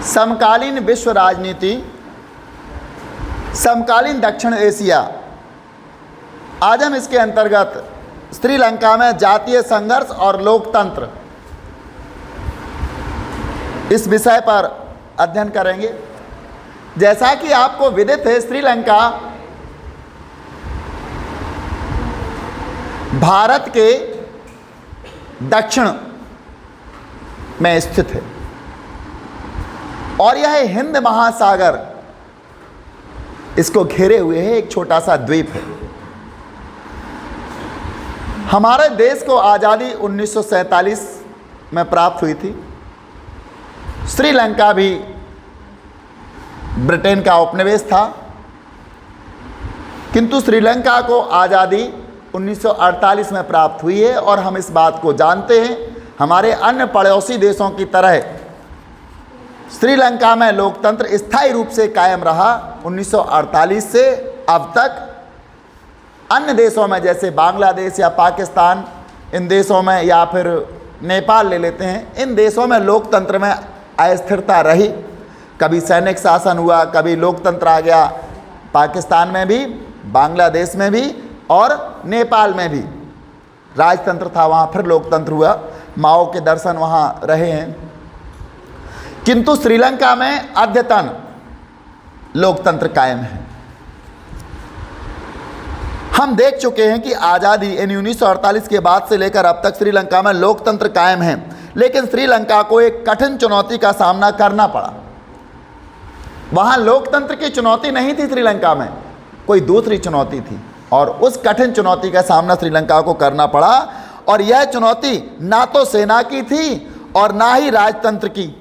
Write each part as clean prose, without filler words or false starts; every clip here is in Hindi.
समकालीन विश्व राजनीति, समकालीन दक्षिण एशिया। आज हम इसके अंतर्गत श्रीलंका में जातीय संघर्ष और लोकतंत्र इस विषय पर अध्ययन करेंगे। जैसा कि आपको विदित है, श्रीलंका भारत के दक्षिण में स्थित है और यह हिंद महासागर इसको घेरे हुए है, एक छोटा सा द्वीप है। हमारे देश को आज़ादी 1947 में प्राप्त हुई थी। श्रीलंका भी ब्रिटेन का उपनिवेश था, किंतु श्रीलंका को आज़ादी 1948 में प्राप्त हुई है और हम इस बात को जानते हैं। हमारे अन्य पड़ोसी देशों की तरह श्रीलंका में लोकतंत्र स्थायी रूप से कायम रहा 1948 से अब तक। अन्य देशों में जैसे बांग्लादेश या पाकिस्तान, इन देशों में, या फिर नेपाल ले लेते हैं, इन देशों में लोकतंत्र में अस्थिरता रही। कभी सैनिक शासन हुआ, कभी लोकतंत्र आ गया। पाकिस्तान में भी, बांग्लादेश में भी और नेपाल में भी राजतंत्र था, वहाँ फिर लोकतंत्र हुआ। माओ के दर्शन वहाँ रहे हैं, किंतु श्रीलंका में अद्यतन लोकतंत्र कायम है। हम देख चुके हैं कि आज़ादी यानी 1948 के बाद से लेकर अब तक श्रीलंका में लोकतंत्र कायम है, लेकिन श्रीलंका को एक कठिन चुनौती का सामना करना पड़ा। वहाँ लोकतंत्र की चुनौती नहीं थी, श्रीलंका में कोई दूसरी चुनौती थी और उस कठिन चुनौती का सामना श्रीलंका को करना पड़ा। और यह चुनौती ना तो सेना की थी और ना ही राजतंत्र की,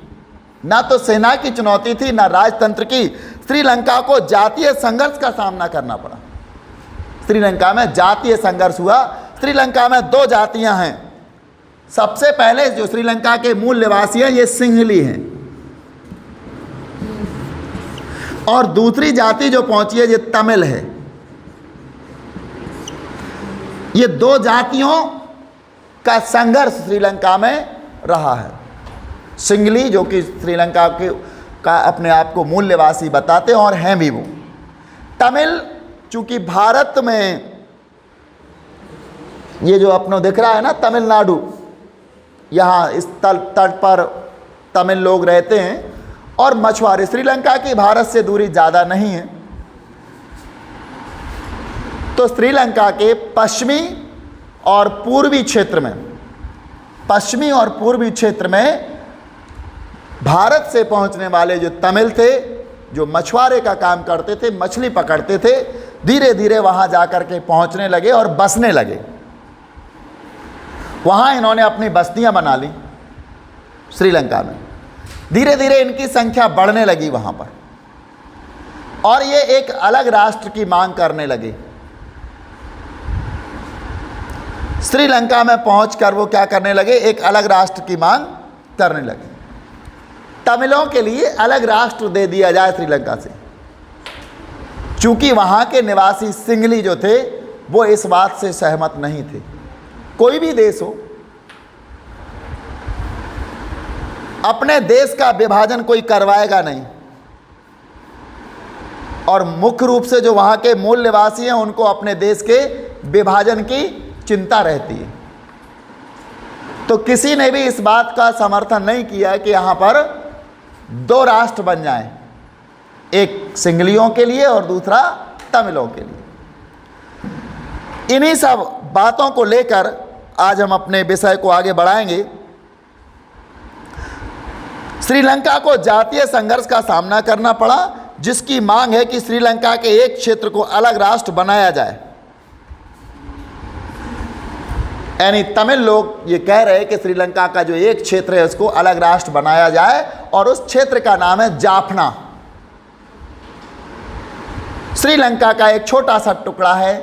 ना तो सेना की चुनौती थी ना राजतंत्र की। श्रीलंका को जातीय संघर्ष का सामना करना पड़ा। श्रीलंका में जातीय संघर्ष हुआ। श्रीलंका में दो जातियां हैं। सबसे पहले जो श्रीलंका के मूल निवासी हैं ये सिंहली हैं, और दूसरी जाति जो पहुंची है ये तमिल है। ये दो जातियों का संघर्ष श्रीलंका में रहा है। सिंहली जो कि श्रीलंका के का अपने आप को मूल निवासी बताते हैं और हैं भी वो। तमिल चूंकि भारत में ये जो अपना दिख रहा है ना तमिलनाडु, यहाँ इस तट पर तमिल लोग रहते हैं और मछुआरे। श्रीलंका की भारत से दूरी ज़्यादा नहीं है, तो श्रीलंका के पश्चिमी और पूर्वी क्षेत्र में, पश्चिमी और पूर्वी क्षेत्र में भारत से पहुंचने वाले जो तमिल थे, जो मछुआरे का काम करते थे, मछली पकड़ते थे, धीरे धीरे वहां जाकर के पहुंचने लगे और बसने लगे। वहां इन्होंने अपनी बस्तियां बना ली श्रीलंका में। धीरे धीरे इनकी संख्या बढ़ने लगी वहां पर और ये एक अलग राष्ट्र की मांग करने लगे। श्रीलंका में पहुंचकर वो क्या करने लगे, एक अलग राष्ट्र की मांग करने लगे। तमिलों के लिए अलग राष्ट्र दे दिया जाए श्रीलंका से। चूंकि वहां के निवासी सिंहली जो थे वो इस बात से सहमत नहीं थे। कोई भी देश हो, अपने देश का विभाजन कोई करवाएगा नहीं, और मुख्य रूप से जो वहां के मूल निवासी हैं उनको अपने देश के विभाजन की चिंता रहती है। तो किसी ने भी इस बात का समर्थन नहीं किया कि यहाँ पर दो राष्ट्र बन जाएं, एक सिंहलियों के लिए और दूसरा तमिलों के लिए। इन्हीं सब बातों को लेकर आज हम अपने विषय को आगे बढ़ाएंगे। श्रीलंका को जातीय संघर्ष का सामना करना पड़ा, जिसकी मांग है कि श्रीलंका के एक क्षेत्र को अलग राष्ट्र बनाया जाए। यानी तमिल लोग ये कह रहे हैं कि श्रीलंका का जो एक क्षेत्र है उसको अलग राष्ट्र बनाया जाए और उस क्षेत्र का नाम है जाफना। श्रीलंका का एक छोटा सा टुकड़ा है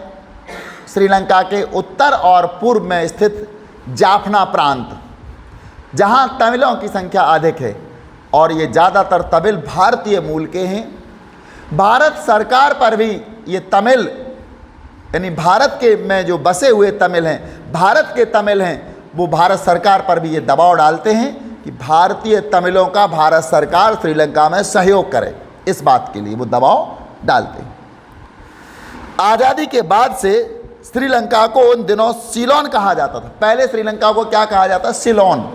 श्रीलंका के उत्तर और पूर्व में स्थित जाफना प्रांत, जहां तमिलों की संख्या अधिक है और ये ज़्यादातर तमिल भारतीय मूल के हैं। भारत सरकार पर भी ये तमिल, यानी भारत के में जो बसे हुए तमिल हैं, भारत के तमिल हैं, वो भारत सरकार पर भी ये दबाव डालते हैं कि भारतीय तमिलों का भारत सरकार श्रीलंका में सहयोग करे, इस बात के लिए वो दबाव डालते हैं। आज़ादी के बाद से श्रीलंका को उन दिनों सीलोन कहा जाता था। पहले श्रीलंका को क्या कहा जाता? सिलोन।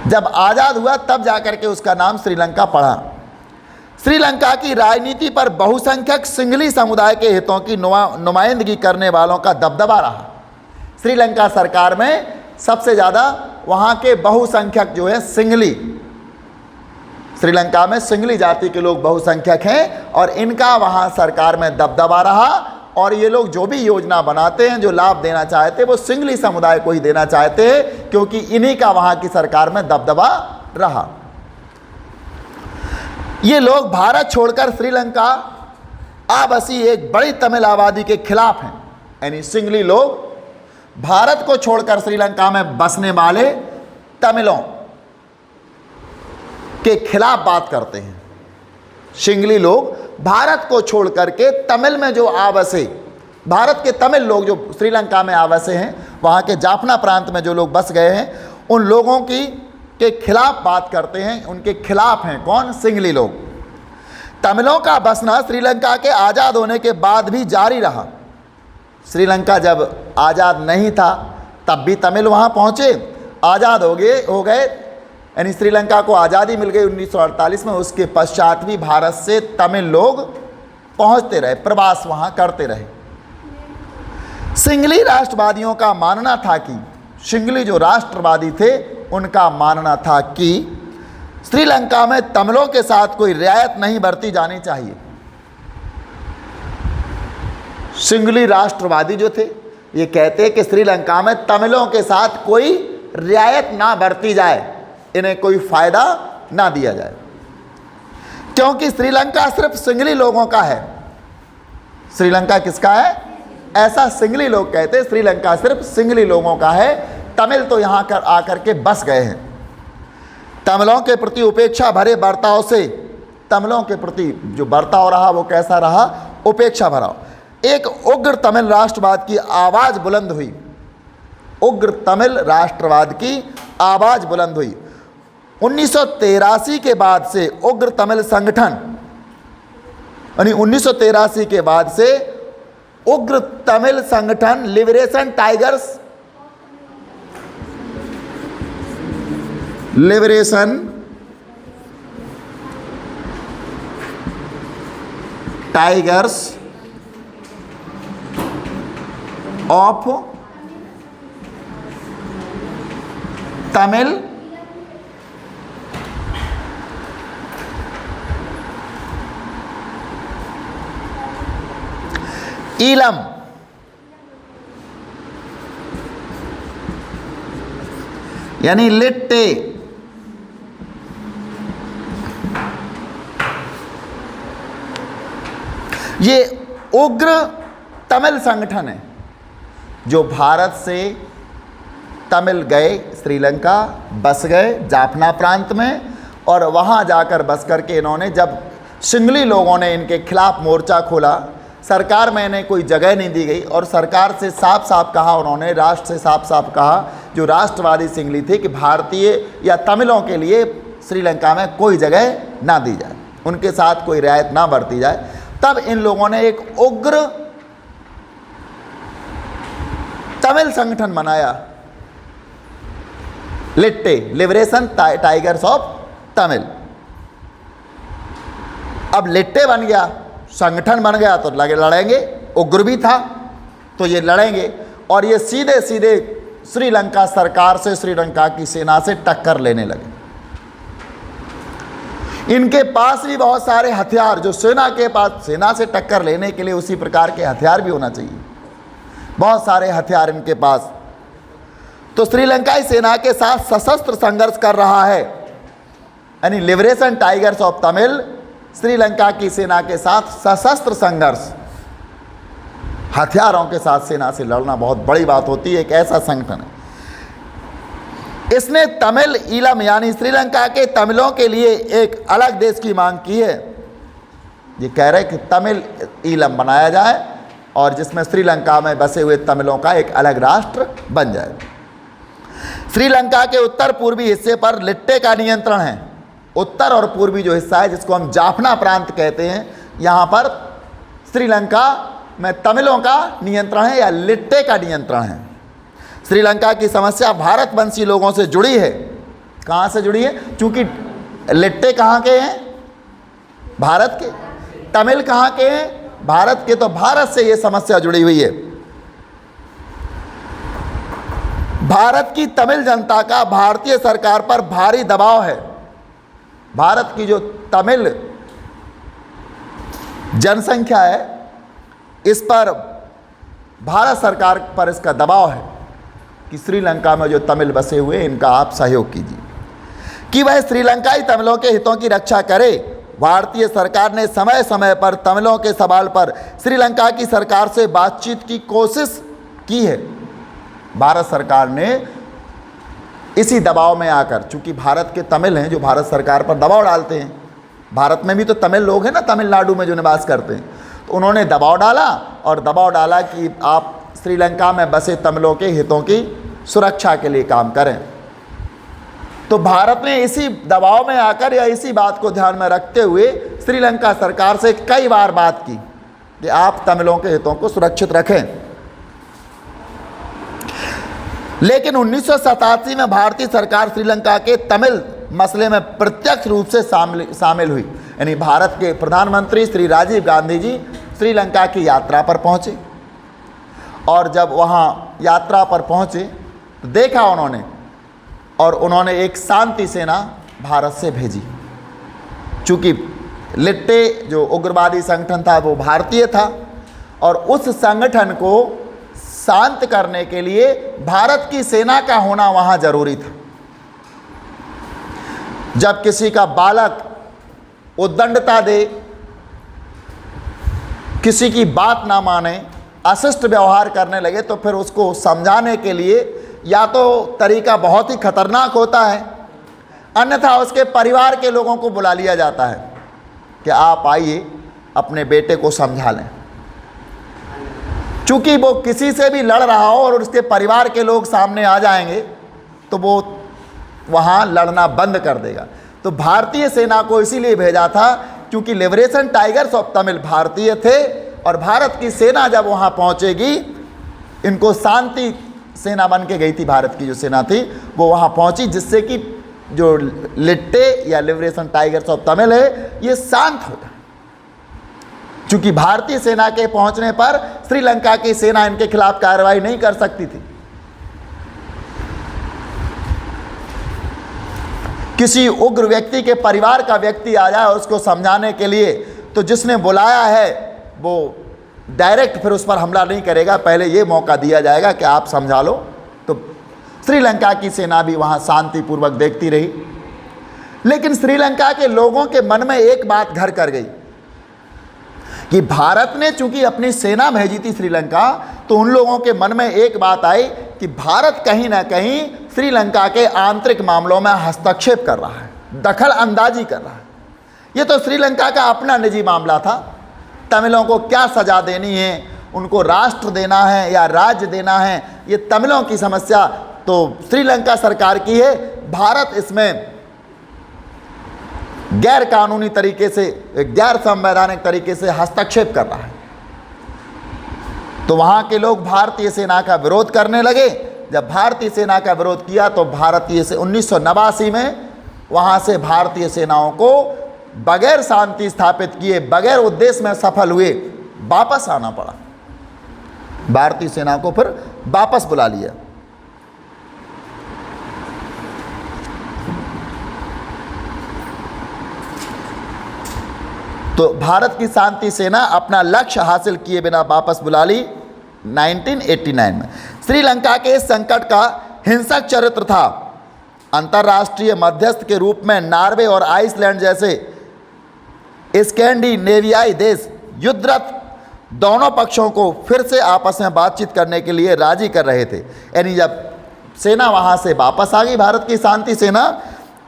जब आज़ाद हुआ तब जाकर के उसका नाम श्रीलंका पड़ा। श्रीलंका की राजनीति पर बहुसंख्यक सिंघली समुदाय के हितों की नुमाइंदगी करने वालों का दबदबा रहा। श्रीलंका सरकार में सबसे ज़्यादा वहाँ के बहुसंख्यक जो है सिंघली, श्रीलंका में सिंघली जाति के लोग बहुसंख्यक हैं और इनका वहाँ सरकार में दबदबा रहा। और ये लोग जो भी योजना बनाते हैं, जो लाभ देना चाहते हैं, वो सिंघली समुदाय को ही देना चाहते हैं, क्योंकि इन्हीं का वहाँ की सरकार में दबदबा रहा। ये लोग भारत छोड़कर श्रीलंका आ बसी एक बड़ी तमिल आबादी के खिलाफ हैं। यानी सिंघली लोग भारत को छोड़कर श्रीलंका में बसने वाले तमिलों के खिलाफ बात करते हैं। सिंघली लोग भारत को छोड़ करके तमिल में जो आवासे, भारत के तमिल लोग जो श्रीलंका में आवासे हैं, वहाँ के जाफना प्रांत में जो लोग बस गए हैं, उन लोगों की के खिलाफ बात करते हैं। उनके खिलाफ हैं कौन? सिंघली लोग। तमिलों का बसना श्रीलंका के आज़ाद होने के बाद भी जारी रहा। श्रीलंका जब आज़ाद नहीं था तब भी तमिल वहाँ पहुँचे, आज़ाद हो गए, यानी श्रीलंका को आज़ादी मिल गई 1948 में। उसके पश्चात भी भारत से तमिल लोग पहुँचते रहे, प्रवास वहाँ करते रहे। सिंघली राष्ट्रवादियों का मानना था कि, सिंघली जो राष्ट्रवादी थे उनका मानना था कि श्रीलंका में तमिलों के साथ कोई रियायत नहीं बरती जानी चाहिए। सिंघली राष्ट्रवादी जो थे ये कहते कि श्रीलंका में तमिलों के साथ कोई रियायत ना बरती जाए, इन्हें कोई फ़ायदा ना दिया जाए, क्योंकि श्रीलंका सिर्फ सिंघली लोगों का है। श्रीलंका किसका है? ऐसा सिंघली लोग कहते, श्रीलंका सिर्फ सिंघली लोगों का है। तमिल तो यहाँ आकर के बस गए हैं। तमिलों के प्रति उपेक्षा भरे बर्ताव से, तमिलों के प्रति जो बर्ताव रहा वो कैसा रहा? उपेक्षा भरा। एक उग्र तमिल राष्ट्रवाद की आवाज़ बुलंद हुई। उग्र तमिल राष्ट्रवाद की आवाज़ बुलंद हुई। 1983 के बाद से उग्र तमिल संगठन, यानी 1983 के बाद से उग्र तमिल संगठन liberation tigers of Tamil Eelam यानी लिट्टे, ये उग्र तमिल संगठन है जो भारत से तमिल गए, श्रीलंका बस गए जाफना प्रांत में, और वहाँ जाकर बस करके इन्होंने, जब सिंघली लोगों ने इनके खिलाफ मोर्चा खोला, सरकार में इन्हें कोई जगह नहीं दी गई और सरकार से साफ साफ कहा उन्होंने, राष्ट्र से साफ साफ कहा, जो राष्ट्रवादी सिंघली थे, कि भारतीय या तमिलों के लिए श्रीलंका में कोई जगह ना दी जाए, उनके साथ कोई रियायत ना बरती जाए। तब इन लोगों ने एक उग्र तमिल संगठन बनाया, लिट्टे, लिबरेशन टाइगर्स ऑफ तमिल। अब लिट्टे बन गया, संगठन बन गया, तो लगे लड़ेंगे, उग्र भी था तो ये लड़ेंगे, और ये सीधे सीधे श्रीलंका सरकार से, श्रीलंका की सेना से टक्कर लेने लगे। इनके पास भी बहुत सारे हथियार, जो सेना के पास, सेना से टक्कर लेने के लिए उसी प्रकार के हथियार भी होना चाहिए, बहुत सारे हथियार इनके पास। तो श्रीलंकाई सेना के साथ सशस्त्र संघर्ष कर रहा है, यानी liberation tigers of Tamil Sri Lanka की सेना के साथ सशस्त्र संघर्ष, हथियारों के साथ सेना से लड़ना बहुत बड़ी बात होती है। एक ऐसा संगठन है। इसने तमिल ईलम यानी श्रीलंका के तमिलों के लिए एक अलग देश की मांग की है। ये कह रहे कि तमिल ईलम बनाया जाए और जिसमें श्रीलंका में बसे हुए तमिलों का एक अलग राष्ट्र बन जाए। श्रीलंका के उत्तर पूर्वी हिस्से पर लिट्टे का नियंत्रण है। उत्तर और पूर्वी जो हिस्सा है, जिसको हम जाफना प्रांत कहते हैं, यहाँ पर श्रीलंका में तमिलों का नियंत्रण है या लिट्टे का नियंत्रण है। श्रीलंका की समस्या भारतवंशी लोगों से जुड़ी है। कहाँ से जुड़ी है? क्योंकि लिट्टे कहाँ के हैं? भारत के। तमिल कहाँ के हैं? भारत के। तो भारत से ये समस्या जुड़ी हुई है। भारत की तमिल जनता का भारतीय सरकार पर भारी दबाव है। भारत की जो तमिल जनसंख्या है, इस पर भारत सरकार पर इसका दबाव है कि श्रीलंका में जो तमिल बसे हुए हैं, इनका आप सहयोग कीजिए कि वह श्रीलंकाई तमिलों के हितों की रक्षा करे। भारतीय सरकार ने समय समय पर तमिलों के सवाल पर श्रीलंका की सरकार से बातचीत की कोशिश की है। भारत सरकार ने इसी दबाव में आकर, चूंकि भारत के तमिल हैं जो भारत सरकार पर दबाव डालते हैं, भारत में भी तो तमिल लोग हैं ना, तमिलनाडु में जो निवास करते हैं, तो उन्होंने दबाव डाला और दबाव डाला कि आप श्रीलंका में बसे तमिलों के हितों की सुरक्षा के लिए काम करें। तो भारत ने इसी दबाव में आकर या इसी बात को ध्यान में रखते हुए श्रीलंका सरकार से कई बार बात की कि आप तमिलों के हितों को सुरक्षित रखें। लेकिन 1987 में भारतीय सरकार श्रीलंका के तमिल मसले में प्रत्यक्ष रूप से शामिल हुई। यानी भारत के प्रधानमंत्री श्री राजीव गांधी जी श्रीलंका की यात्रा पर पहुंचे और जब वहां यात्रा पर पहुंचे तो देखा उन्होंने, और उन्होंने एक शांति सेना भारत से भेजी। चूँकि लिट्टे जो उग्रवादी संगठन था वो भारतीय था और उस संगठन को शांत करने के लिए भारत की सेना का होना वहाँ जरूरी था। जब किसी का बालक उद्दंडता दे, किसी की बात ना माने, अशिष्ट व्यवहार करने लगे, तो फिर उसको समझाने के लिए या तो तरीका बहुत ही खतरनाक होता है, अन्यथा उसके परिवार के लोगों को बुला लिया जाता है कि आप आइए अपने बेटे को समझा लें। चूँकि वो किसी से भी लड़ रहा हो और उसके परिवार के लोग सामने आ जाएंगे तो वो वहाँ लड़ना बंद कर देगा। तो भारतीय सेना को इसीलिए भेजा था क्योंकि लिबरेशन टाइगर्स ऑफ तमिल भारतीय थे और भारत की सेना जब वहाँ पहुँचेगी, इनको शांति सेना बन के गई थी, भारत की जो सेना थी वो वहाँ पहुँची, जिससे कि जो लिट्टे या लिबरेशन टाइगर्स ऑफ तमिल है ये शांत हो जाए। चूँकि भारतीय सेना के पहुँचने पर श्रीलंका की सेना इनके खिलाफ कार्रवाई नहीं कर सकती थी। किसी उग्र व्यक्ति के परिवार का व्यक्ति आ जाए उसको समझाने के लिए, तो जिसने बुलाया है वो डायरेक्ट फिर उस पर हमला नहीं करेगा, पहले ये मौका दिया जाएगा कि आप समझा लो। तो श्रीलंका की सेना भी वहाँ शांतिपूर्वक देखती रही। लेकिन श्रीलंका के लोगों के मन में एक बात घर कर गई कि भारत ने चूंकि अपनी सेना भेजी थी श्रीलंका, तो उन लोगों के मन में एक बात आई कि भारत कहीं ना कहीं श्रीलंका के आंतरिक मामलों में हस्तक्षेप कर रहा है, दखल अंदाजी कर रहा है। ये तो श्रीलंका का अपना निजी मामला था। तमिलों को क्या सज़ा देनी है, उनको राष्ट्र देना है या राज्य देना है, ये तमिलों की समस्या तो श्रीलंका सरकार की है। भारत इसमें गैर कानूनी तरीके से, गैर संवैधानिक तरीके से हस्तक्षेप कर रहा है। तो वहाँ के लोग भारतीय सेना का विरोध करने लगे। जब भारतीय सेना का विरोध किया तो भारतीय से 1989 में वहाँ से भारतीय सेनाओं को बगैर शांति स्थापित किए, बगैर उद्देश्य में सफल हुए, वापस आना पड़ा। भारतीय सेना को फिर वापस बुला लिया। तो भारत की शांति सेना अपना लक्ष्य हासिल किए बिना वापस बुला ली 1989 में। श्रीलंका के इस संकट का हिंसक चरित्र था। अंतर्राष्ट्रीय मध्यस्थ के रूप में नॉर्वे और आइसलैंड जैसे स्कैंडिनेवियाई देश युद्धरत दोनों पक्षों को फिर से आपस में बातचीत करने के लिए राजी कर रहे थे। यानी जब सेना वहाँ से वापस आ गई, भारत की शांति सेना,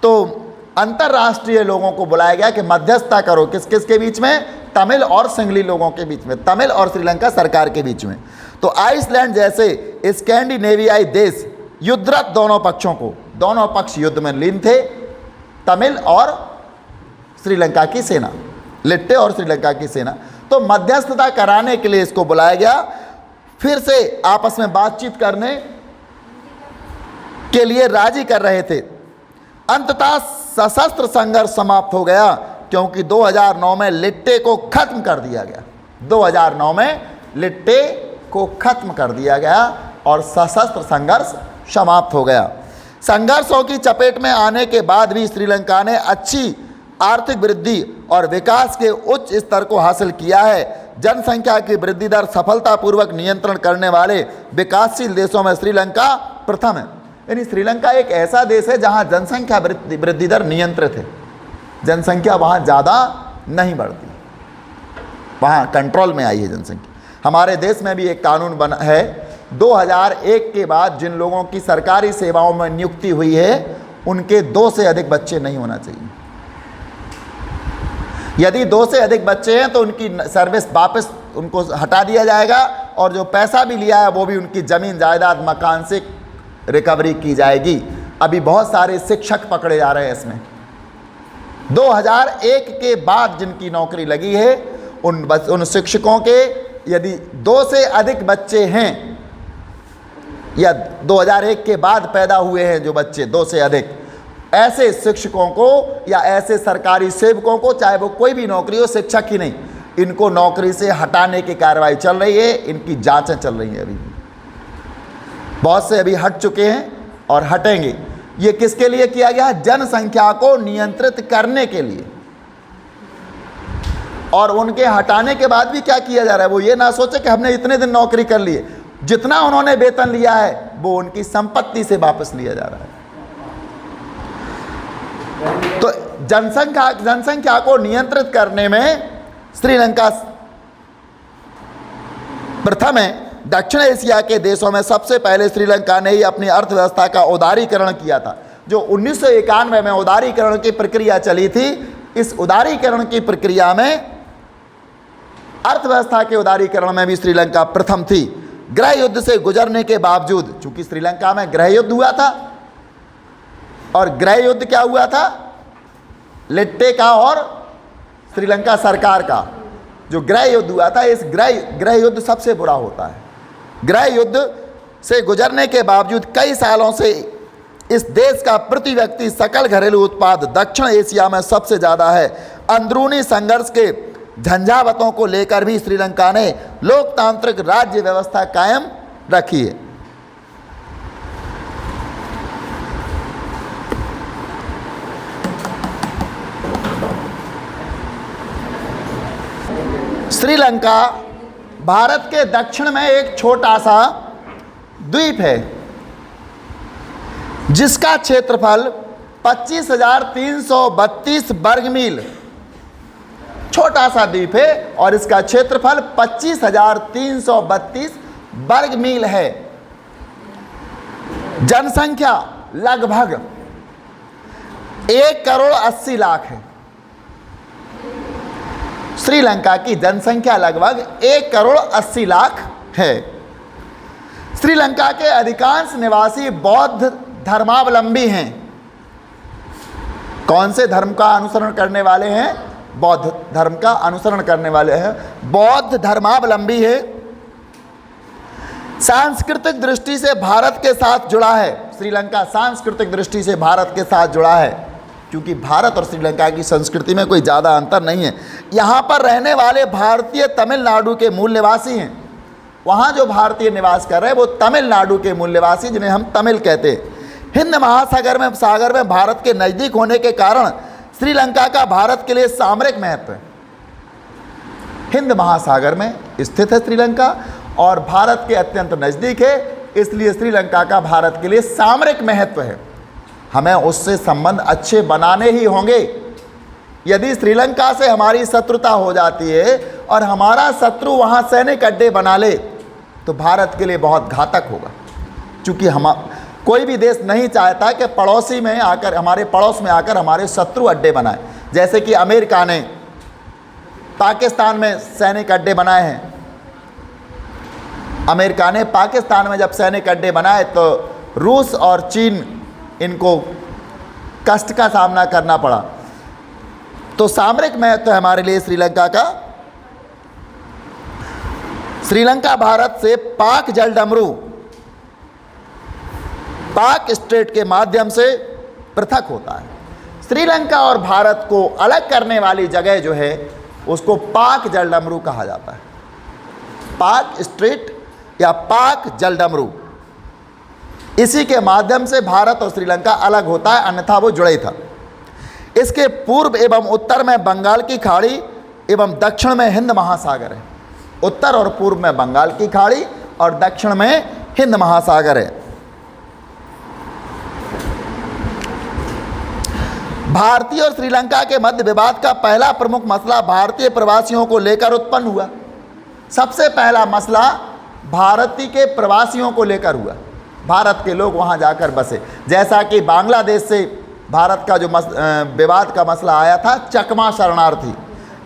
तो अंतर्राष्ट्रीय लोगों को बुलाया गया कि मध्यस्थता करो। किस किस के बीच में? तमिल और सिंगली लोगों के बीच में, तमिल और श्रीलंका सरकार के बीच में। तो आइसलैंड जैसे स्कैंडिनेवियाई देश युद्धरत दोनों पक्षों को, दोनों पक्ष युद्ध में लीन थे, तमिल और श्रीलंका की सेना, लिट्टे और श्रीलंका की सेना। तो मध्यस्थता कराने के लिए इसको बुलाया गया, फिर से आपस में बातचीत करने के लिए राजी कर रहे थे। अंततः सशस्त्र संघर्ष समाप्त हो गया, क्योंकि 2009 में लिट्टे को खत्म कर दिया गया। 2009 में लिट्टे को खत्म कर दिया गया और सशस्त्र संघर्ष समाप्त हो गया। संघर्षों की चपेट में आने के बाद भी श्रीलंका ने अच्छी आर्थिक वृद्धि और विकास के उच्च स्तर को हासिल किया है। जनसंख्या की वृद्धि दर सफलतापूर्वक नियंत्रण करने वाले विकासशील देशों में श्रीलंका प्रथम है। यानी श्रीलंका एक ऐसा देश है जहां जनसंख्या वृद्धि दर नियंत्रित है, जनसंख्या वहां ज़्यादा नहीं बढ़ती, वहां कंट्रोल में आई है जनसंख्या। हमारे देश में भी एक कानून बना है, 2001 के बाद जिन लोगों की सरकारी सेवाओं में नियुक्ति हुई है उनके 2 से अधिक बच्चे नहीं होना चाहिए। यदि 2 से अधिक बच्चे हैं तो उनकी सर्विस वापस उनको हटा दिया जाएगा, और जो पैसा भी लिया है वो भी उनकी ज़मीन जायदाद मकान से रिकवरी की जाएगी। अभी बहुत सारे शिक्षक पकड़े जा रहे हैं इसमें। 2001 के बाद जिनकी नौकरी लगी है उन शिक्षकों के यदि 2 से अधिक बच्चे हैं, या 2001 के बाद पैदा हुए हैं जो बच्चे 2 से अधिक, ऐसे शिक्षकों को या ऐसे सरकारी सेवकों को, चाहे वो कोई भी नौकरी हो, शिक्षक ही नहीं, इनको नौकरी से हटाने की कार्रवाई चल रही है, इनकी जांचें चल रही हैं। अभी बहुत से अभी हट चुके हैं और हटेंगे। ये किसके लिए किया गया है? जनसंख्या को नियंत्रित करने के लिए। और उनके हटाने के बाद भी क्या किया जा रहा है, वो ये ना सोचे कि हमने इतने दिन नौकरी कर लिए, जितना उन्होंने वेतन लिया है वो उनकी संपत्ति से वापस लिया जा रहा है। तो जनसंख्या को नियंत्रित करने में श्रीलंका प्रथम है। दक्षिण एशिया के देशों में सबसे पहले श्रीलंका ने ही अपनी अर्थव्यवस्था का उदारीकरण किया था। जो 1991 में उदारीकरण की प्रक्रिया चली थी, इस उदारीकरण की प्रक्रिया में, अर्थव्यवस्था के उदारीकरण में भी श्रीलंका प्रथम थी। गृह युद्ध से गुजरने के बावजूद, चूंकि श्रीलंका में गृह युद्ध हुआ था, और गृह युद्ध क्या हुआ था? लिट्टे का और श्रीलंका सरकार का जो गृह युद्ध हुआ था, इस गृह युद्ध सबसे बुरा होता है। गृह युद्ध से गुजरने के बावजूद कई सालों से इस देश का प्रति व्यक्ति सकल घरेलू उत्पाद दक्षिण एशिया में सबसे ज़्यादा है। अंदरूनी संघर्ष के झंझावतों को लेकर भी श्रीलंका ने लोकतांत्रिक राज्य व्यवस्था कायम रखी है। श्रीलंका भारत के दक्षिण में एक छोटा सा द्वीप है, जिसका क्षेत्रफल 25,332 वर्ग मील, छोटा सा द्वीप है और इसका क्षेत्रफल 25,332 वर्ग मील है। जनसंख्या लगभग 1,80,00,000 है। श्रीलंका की जनसंख्या लगभग 1,80,00,000 है। श्रीलंका के अधिकांश निवासी बौद्ध धर्मावलंबी हैं। कौन से धर्म का अनुसरण करने वाले हैं? बौद्ध धर्म का अनुसरण करने वाले हैं, बौद्ध धर्मावलंबी है। सांस्कृतिक दृष्टि से भारत के साथ जुड़ा है। श्रीलंका सांस्कृतिक दृष्टि से भारत के साथ जुड़ा है, क्योंकि भारत और श्रीलंका की संस्कृति में कोई ज़्यादा अंतर नहीं है। यहाँ पर रहने वाले भारतीय तमिलनाडु के मूल निवासी हैं। वहाँ जो भारतीय निवास कर रहे हैं वो तमिलनाडु के मूल निवासी, जिन्हें हम तमिल कहते हैं। हिंद महासागर में भारत के नज़दीक होने के कारण श्रीलंका का भारत के लिए सामरिक महत्व है। हिंद महासागर में स्थित है श्रीलंका और भारत के अत्यंत नज़दीक है, इसलिए श्रीलंका का भारत के लिए सामरिक महत्व है। हमें उससे संबंध अच्छे बनाने ही होंगे। यदि श्रीलंका से हमारी शत्रुता हो जाती है और हमारा शत्रु वहाँ सैनिक अड्डे बना ले तो भारत के लिए बहुत घातक होगा, क्योंकि कोई भी देश नहीं चाहता कि पड़ोसी में आकर, हमारे पड़ोस में आकर हमारे शत्रु अड्डे बनाए। जैसे कि अमेरिका ने पाकिस्तान में सैनिक अड्डे बनाए हैं। अमेरिका ने पाकिस्तान में जब सैनिक अड्डे बनाए तो रूस और चीन इनको कष्ट का सामना करना पड़ा। तो सामरिक महत्व है हमारे लिए श्रीलंका का। श्रीलंका भारत से पाक जलडमरू पाक स्ट्रेट के माध्यम से पृथक होता है। श्रीलंका और भारत को अलग करने वाली जगह जो है उसको पाक जलडमरू कहा जाता है। पाक स्ट्रेट या पाक जलडमरू, इसी के माध्यम से भारत और श्रीलंका अलग होता है, अन्यथा वो जुड़े था। इसके पूर्व एवं उत्तर में बंगाल की खाड़ी एवं दक्षिण में हिंद महासागर है। उत्तर और पूर्व में बंगाल की खाड़ी और दक्षिण में हिंद महासागर है। भारतीय और श्रीलंका के मध्य विवाद का पहला प्रमुख मसला भारतीय प्रवासियों को लेकर उत्पन्न हुआ। सबसे पहला मसला भारतीय के प्रवासियों को लेकर हुआ। भारत के लोग वहां जाकर बसे, जैसा कि बांग्लादेश से भारत का जो विवाद का मसला आया था चकमा शरणार्थी,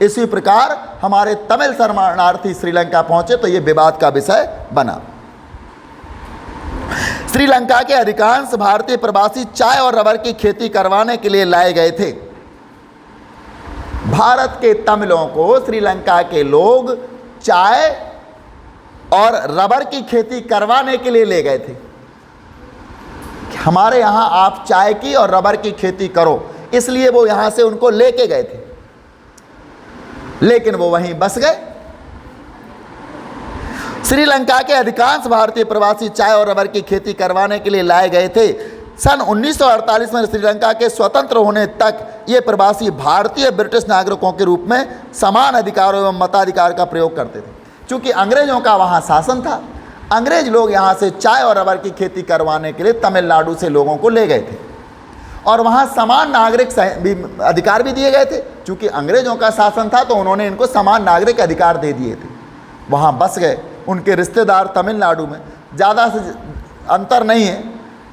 इसी प्रकार हमारे तमिल शरणार्थी श्रीलंका पहुंचे तो ये विवाद का विषय बना। श्रीलंका के अधिकांश भारतीय प्रवासी चाय और रबर की खेती करवाने के लिए लाए गए थे। भारत के तमिलों को श्रीलंका के लोग चाय और रबर की खेती करवाने के लिए ले गए थे। हमारे यहाँ आप चाय की और रबर की खेती करो, इसलिए वो यहाँ से उनको लेके गए थे, लेकिन वो वहीं बस गए। श्रीलंका के अधिकांश भारतीय प्रवासी चाय और रबर की खेती करवाने के लिए लाए गए थे। सन 1948 में श्रीलंका के स्वतंत्र होने तक ये प्रवासी भारतीय ब्रिटिश नागरिकों के रूप में समान अधिकारों एवं मताधिकार का प्रयोग करते थे। चूँकि अंग्रेजों का वहाँ शासन था, अंग्रेज लोग यहाँ से चाय और रबर की खेती करवाने के लिए तमिलनाडु से लोगों को ले गए थे और वहाँ समान नागरिक अधिकार भी दिए गए थे। चूँकि अंग्रेजों का शासन था तो उन्होंने इनको समान नागरिक अधिकार दे दिए थे। वहाँ बस गए। उनके रिश्तेदार तमिलनाडु में, ज़्यादा से अंतर नहीं है,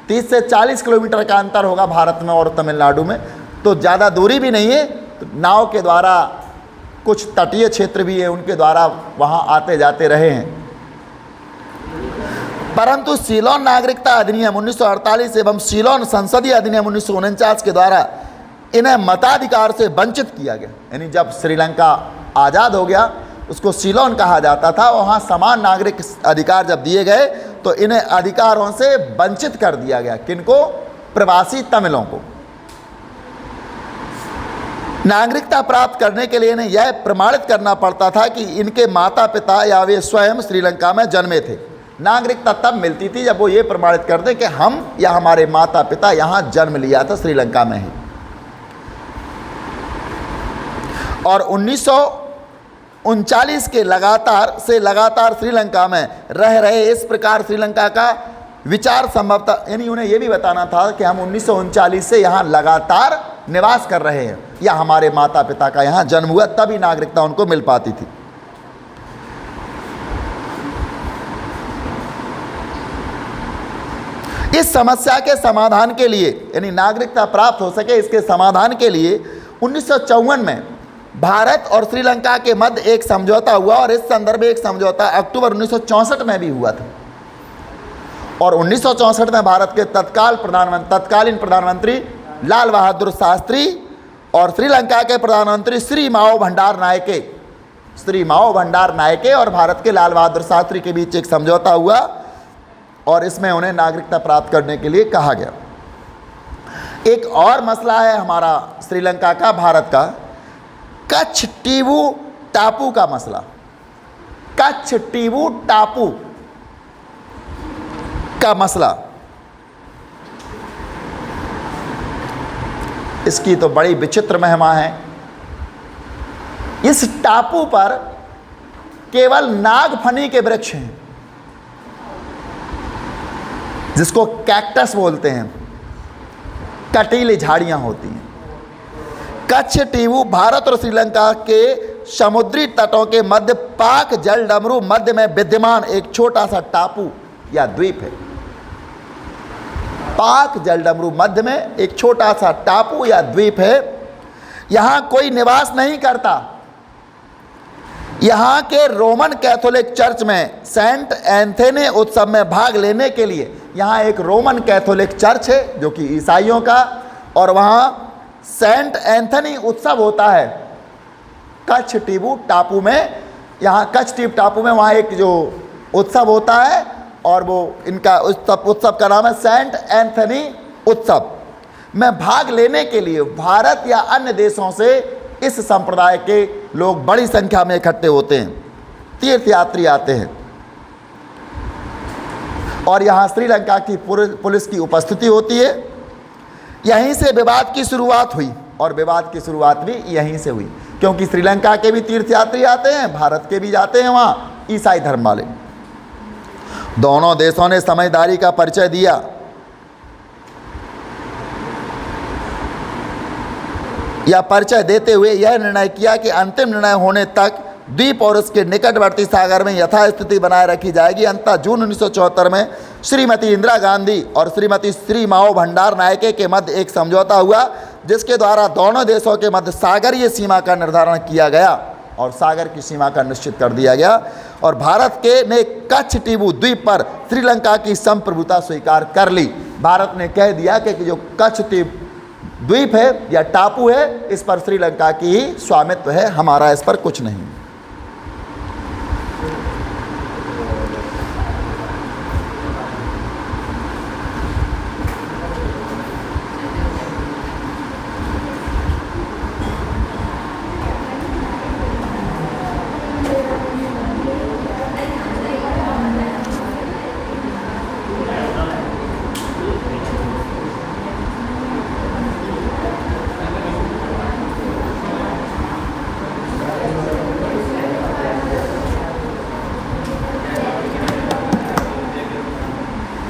30 से 40 किलोमीटर का अंतर होगा भारत में और तमिलनाडु में, तो ज़्यादा दूरी भी नहीं है। तो नाव के द्वारा, कुछ तटीय क्षेत्र भी है, उनके द्वारा वहाँ आते जाते रहे हैं। परंतु सीलोन नागरिकता अधिनियम 1948 एवं सीलोन संसदीय अधिनियम 1949 के द्वारा इन्हें मताधिकार से वंचित किया गया। यानी जब श्रीलंका आज़ाद हो गया, उसको सीलोन कहा जाता था, वहाँ समान नागरिक अधिकार जब दिए गए तो इन्हें अधिकारों से वंचित कर दिया गया। किनको? प्रवासी तमिलों को। नागरिकता प्राप्त करने के लिए इन्हें यह प्रमाणित करना पड़ता था कि इनके माता पिता या वे स्वयं श्रीलंका में जन्मे थे। नागरिकता तब मिलती थी जब वो ये प्रमाणित कर दें कि हम या हमारे माता पिता यहाँ जन्म लिया था, श्रीलंका में ही। और 1939 के लगातार श्रीलंका में रह रहे इस प्रकार श्रीलंका का विचार संभवतः, यानी उन्हें यह भी बताना था कि हम 1939 से यहाँ लगातार निवास कर रहे हैं या हमारे माता पिता का यहाँ जन्म हुआ, तभी नागरिकता उनको मिल पाती थी। इस समस्या के समाधान के लिए, यानी नागरिकता प्राप्त हो सके इसके समाधान के लिए 1954 में भारत और श्रीलंका के मध्य एक समझौता हुआ और इस संदर्भ में एक समझौता अक्टूबर 1964 में भी हुआ था। और 1964 में भारत के तत्कालीन प्रधानमंत्री लाल बहादुर शास्त्री और श्रीलंका के प्रधानमंत्री श्री माओ भंडार नायके और भारत के लाल बहादुर शास्त्री के बीच एक समझौता हुआ और इसमें उन्हें नागरिकता प्राप्त करने के लिए कहा गया। एक और मसला है हमारा श्रीलंका का, भारत का, कच्छ टीवू टापू का मसला। कच्छ टीवू टापू का मसला, इसकी तो बड़ी विचित्र महिमा है। इस टापू पर केवल नागफनी के वृक्ष हैं, जिसको कैक्टस बोलते हैं, कटीली झाड़ियां होती हैं। कच्छ टीवू भारत और श्रीलंका के समुद्री तटों के मध्य पाक जलडमरू मध्य में विद्यमान एक छोटा सा टापू या द्वीप है। पाक जलडमरू मध्य में एक छोटा सा टापू या द्वीप है। यहाँ कोई निवास नहीं करता। यहाँ के रोमन कैथोलिक चर्च में सेंट एंथोनी उत्सव में भाग लेने के लिए यहाँ एक रोमन कैथोलिक चर्च है जो कि ईसाइयों का, और वहाँ सेंट एंथनी उत्सव होता है कच्छ टापू में। यहाँ कच्छ टापू में वहाँ एक जो उत्सव होता है, और वो इनका उत्सव का नाम है सेंट एंथनी उत्सव। में भाग लेने के लिए भारत या अन्य देशों से इस संप्रदाय के लोग बड़ी संख्या में इकट्ठे होते हैं, तीर्थयात्री आते हैं। और यहाँ श्रीलंका की पुलिस की उपस्थिति होती है। यहीं से विवाद की शुरुआत हुई, और विवाद की शुरुआत भी यहीं से हुई, क्योंकि श्रीलंका के भी तीर्थयात्री आते हैं, भारत के भी जाते हैं वहाँ ईसाई धर्म वाले। दोनों देशों ने समझदारी का परिचय दिया। या परिचय देते हुए यह निर्णय किया कि अंतिम निर्णय होने तक द्वीप और उसके निकटवर्ती सागर में यथास्थिति बनाए रखी जाएगी। अंततः जून 1974 में श्रीमती इंदिरा गांधी और श्रीमती श्री माओ भंडार नायके के मध्य एक समझौता हुआ, जिसके द्वारा दोनों देशों के मध्य सागरीय सीमा का निर्धारण किया गया और सागर की सीमा का निश्चित कर दिया गया। और भारत के ने कच्छ द्वीप पर श्रीलंका की संप्रभुता स्वीकार कर ली। भारत ने कह दिया कि जो कच्छ द्वीप है या टापू है, इस पर श्रीलंका की ही स्वामित्व है, हमारा इस पर कुछ नहीं।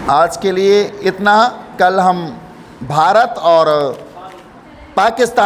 आज के लिए इतना। कल हम भारत और पाकिस्तान